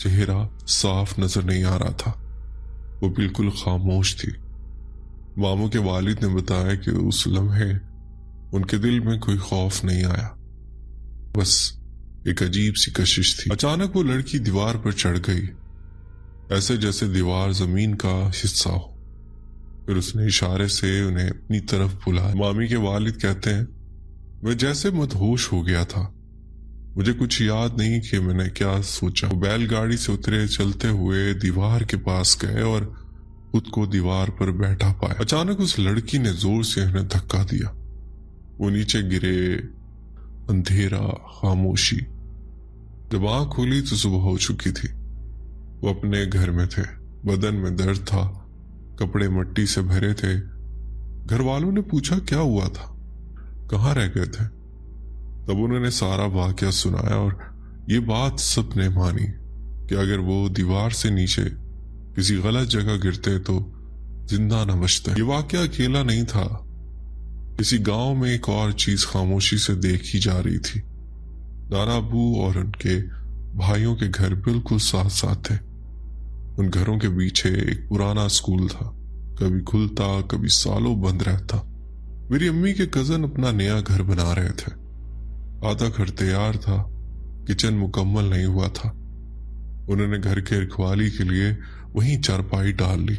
چہرہ صاف نظر نہیں آ رہا تھا، وہ بالکل خاموش تھی۔ ماموں کے والد نے بتایا کہ اس لمحے ان کے دل میں کوئی خوف نہیں آیا، بس ایک عجیب سی کشش تھی۔ اچانک وہ لڑکی دیوار پر چڑھ گئی، ایسے جیسے دیوار زمین کا حصہ ہو، پھر اس نے اشارے سے انہیں اپنی طرف بلایا۔ مامی کے والد کہتے ہیں میں جیسے مدہوش ہو گیا تھا، مجھے کچھ یاد نہیں کہ میں نے کیا سوچا۔ وہ بیل گاڑی سے اترے، چلتے ہوئے دیوار کے پاس گئے اور خود کو دیوار پر بیٹھا پایا۔ اچانک اس لڑکی نے زور سے انہیں دھکا دیا، وہ نیچے گرے۔ اندھیرا، خاموشی۔ جب آنکھ کھولی تو صبح ہو چکی تھی۔ وہ اپنے گھر میں تھے، بدن میں درد تھا، کپڑے مٹی سے بھرے تھے۔ گھر والوں نے پوچھا کیا ہوا تھا، کہاں رہ گئے تھے؟ تب انہوں نے سارا واقعہ سنایا اور یہ بات سب نے مانی کہ اگر وہ دیوار سے نیچے کسی غلط جگہ گرتے تو زندہ نہ بچتے۔ یہ واقعہ اکیلا نہیں تھا، کسی گاؤں میں ایک اور چیز خاموشی سے دیکھی جا رہی تھی۔ نانا ابو اور ان کے بھائیوں کے گھر بالکل ساتھ ساتھ تھے۔ ان گھروں کے پیچھے ایک پرانا اسکول تھا، کبھی کھلتا کبھی سالوں بند رہتا۔ میری امی کے کزن اپنا نیا گھر بنا رہے تھے، آدھا گھر تیار تھا، کچن مکمل نہیں ہوا تھا۔ انہوں نے گھر کے رکھوالی کے لیے وہیں چارپائی ڈال لی،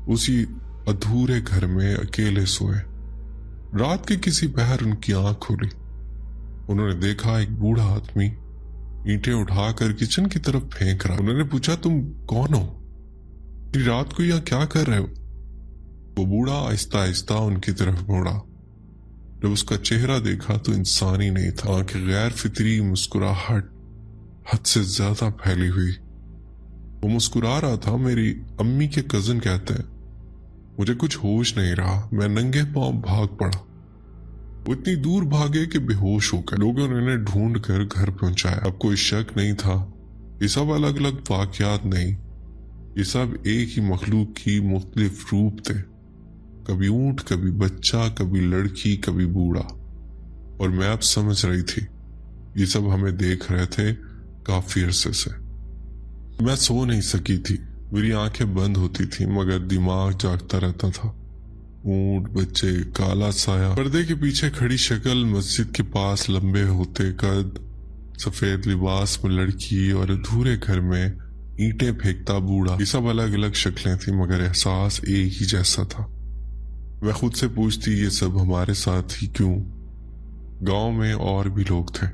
اسی ادھورے گھر میں اکیلے سوئے۔ رات کے کسی پہر ان کی آنکھ کھلی، انہوں نے دیکھا ایک بوڑھا آدمی اینٹیں اٹھا کر کچن کی طرف پھینک رہا۔ انہوں نے پوچھا تم کون ہو؟ رات کو یہاں کیا کر رہے ہو؟ وہ بوڑھا آہستہ آہستہ ان کی طرف مڑا۔ جب اس کا چہرہ دیکھا تو انسانی نہیں تھا، آنکھ غیر فطری مسکراہٹ حد سے زیادہ پھیلی ہوئی۔ وہ مسکرا رہا تھا۔ میری امی کے کزن کہتے ہیں مجھے کچھ ہوش نہیں رہا، میں ننگے پاؤں بھاگ پڑا۔ وہ اتنی دور بھاگے کہ بے ہوش ہو گئے۔ لوگوں نے انہیں ڈھونڈ کر گھر پہنچایا۔ اب کوئی شک نہیں تھا، یہ سب الگ الگ واقعات نہیں، یہ سب ایک ہی مخلوق کی مختلف روپ تھے، کبھی اونٹ، کبھی بچہ، کبھی لڑکی، کبھی بوڑھا۔ اور میں اب سمجھ رہی تھی یہ سب ہمیں دیکھ رہے تھے کافی عرصے سے۔ میں سو نہیں سکی تھی، میری آنکھیں بند ہوتی تھیں مگر دماغ جاگتا رہتا تھا۔ اونٹ، بچے، کالا سایہ، پردے کے پیچھے کھڑی شکل، مسجد کے پاس لمبے ہوتے قد، سفید لباس میں لڑکی، اور ادھورے گھر میں اینٹیں پھینکتا بوڑھا۔ یہ سب الگ الگ شکلیں تھیں مگر احساس ایک ہی جیسا تھا۔ میں خود سے پوچھتی یہ سب ہمارے ساتھ ہی کیوں؟ گاؤں میں اور بھی لوگ تھے،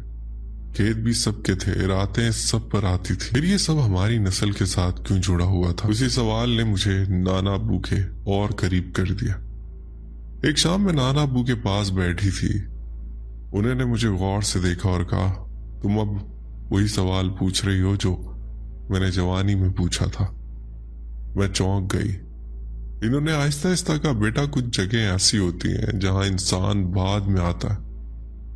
کھیت بھی سب کے تھے، راتیں سب پر آتی تھی، پھر یہ سب ہماری نسل کے ساتھ کیوں جڑا ہوا تھا؟ اسی سوال نے مجھے نانا ابو کے اور قریب کر دیا۔ ایک شام میں نانا ابو کے پاس بیٹھی تھی، انہوں نے مجھے غور سے دیکھا اور کہا تم اب وہی سوال پوچھ رہی ہو جو میں نے جوانی میں پوچھا تھا۔ میں چونک گئی۔ انہوں نے آہستہ آہستہ کہا بیٹا کچھ جگہیں ایسی ہوتی ہیں جہاں انسان بعد میں آتا ہے،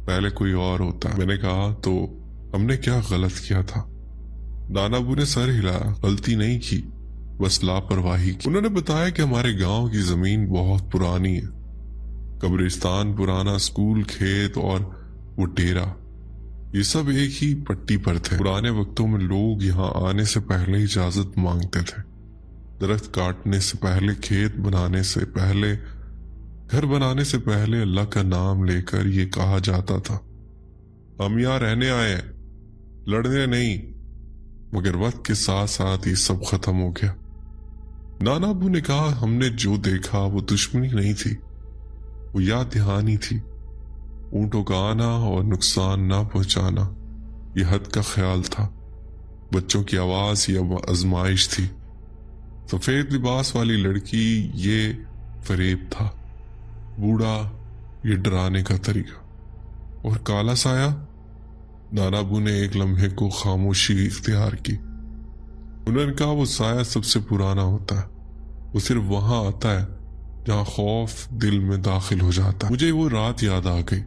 پہلے کوئی اور ہوتا ہے۔ میں نے کہا تو ہم نے کیا غلط کیا تھا؟ نانا ابو نے سر ہلایا، غلطی نہیں کی، بس لاپرواہی کی۔ انہوں نے بتایا کہ ہمارے گاؤں کی زمین بہت پرانی ہے، قبرستان پرانا، اسکول، کھیت اور وہ ڈیرا، یہ سب ایک ہی پٹی پر تھے۔ پرانے وقتوں میں لوگ یہاں آنے سے پہلے اجازت مانگتے تھے، درخت کاٹنے سے پہلے، کھیت بنانے سے پہلے، گھر بنانے سے پہلے اللہ کا نام لے کر یہ کہا جاتا تھا ہم یہاں رہنے آئے ہیں، لڑنے نہیں۔ مگر وقت کے ساتھ ساتھ یہ سب ختم ہو گیا۔ نانا ابو نے کہا ہم نے جو دیکھا وہ دشمنی نہیں تھی، وہ یاد دہانی تھی۔ اونٹوں کا آنا اور نقصان نہ پہنچانا یہ حد کا خیال تھا، بچوں کی آواز یہ آزمائش تھی، سفید لباس والی لڑکی یہ فریب تھا، بوڑھا یہ ڈرانے کا طریقہ، اور کالا سایہ؟ نانا ابو نے ایک لمحے کو خاموشی اختیار کی۔ انہوں نے کہا وہ سایہ سب سے پرانا ہوتا ہے، وہ صرف وہاں آتا ہے جہاں خوف دل میں داخل ہو جاتا ہے۔ مجھے وہ رات یاد آ گئی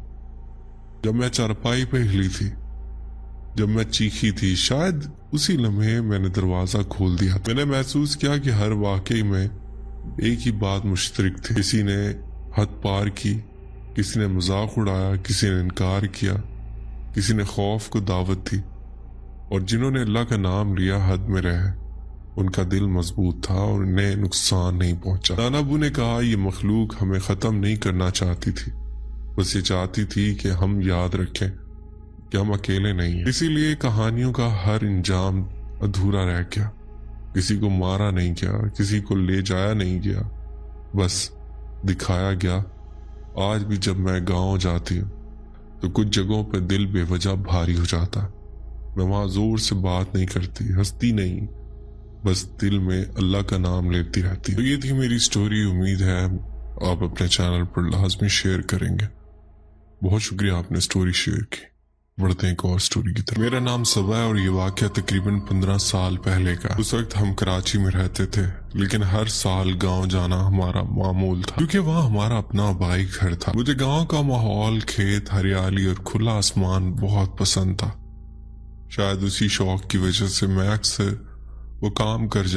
جب میں چارپائی پہ ہلی تھی، جب میں چیخی تھی، شاید اسی لمحے میں نے دروازہ کھول دیا۔ میں نے محسوس کیا کہ ہر واقعے میں ایک ہی بات مشترک تھی، کسی نے حد پار کی، کسی نے مذاق اڑایا، کسی نے انکار کیا، کسی نے خوف کو دعوت دی۔ اور جنہوں نے اللہ کا نام لیا حد میں رہے، ان کا دل مضبوط تھا اور انہیں نقصان نہیں پہنچا۔ نانا ابو نے کہا یہ مخلوق ہمیں ختم نہیں کرنا چاہتی تھی، بس یہ چاہتی تھی کہ ہم یاد رکھیں کہ ہم اکیلے نہیں ہیں۔ اسی لیے کہانیوں کا ہر انجام ادھورا رہ گیا، کسی کو مارا نہیں گیا، کسی کو لے جایا نہیں گیا، بس دکھایا گیا۔ آج بھی جب میں گاؤں جاتی ہوں تو کچھ جگہوں پہ دل بے وجہ بھاری ہو جاتا ہے۔ میں وہاں زور سے بات نہیں کرتی، ہنستی نہیں، بس دل میں اللہ کا نام لیتی رہتی۔ تو یہ تھی میری سٹوری، امید ہے آپ اپنے چینل پر لازمی شیئر کریں گے۔ بہت شکریہ آپ نے سٹوری شیئر کی۔ بڑھتے ہیں ایک اور سٹوری کی طرف۔ میرا نام صبا ہے اور یہ واقعہ تقریباً 15 سال پہلے کا۔ اس وقت ہم کراچی میں رہتے تھے، لیکن ہر سال گاؤں جانا ہمارا معمول تھا کیونکہ وہاں ہمارا اپنا آبائی گھر تھا۔ مجھے گاؤں کا ماحول، کھیت، ہریالی اور کھلا آسمان بہت پسند تھا۔ شاید اسی شوق کی وجہ سے میں اکثر وہ کام کر